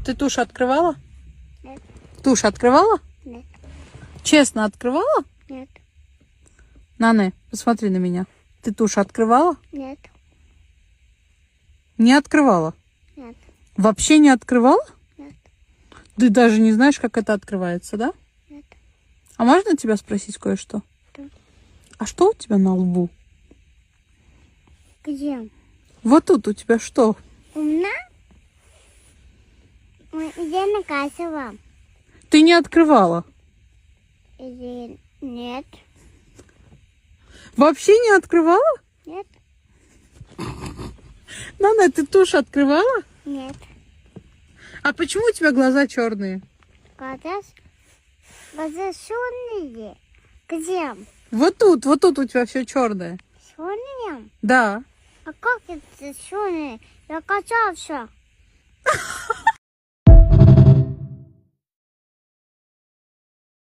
Ты тушь открывала? Нет. Тушь открывала? Нет. Честно открывала? Нет. Нане, посмотри на меня. Ты тушь открывала? Нет. Не открывала? Нет. Вообще не открывала? Нет. Ты даже не знаешь, как это открывается, да? Нет. А можно тебя спросить кое-что? Да. А что у тебя на лбу? Где? Вот тут у тебя что? У меня? Я наказывала. Ты не открывала? Или нет? Вообще не открывала? Нет. Нана, ты тушь открывала? Нет. А почему у тебя глаза черные? Глаза черные. Где? Вот тут у тебя все черное. Черные? Да. А как это черные? Я качался.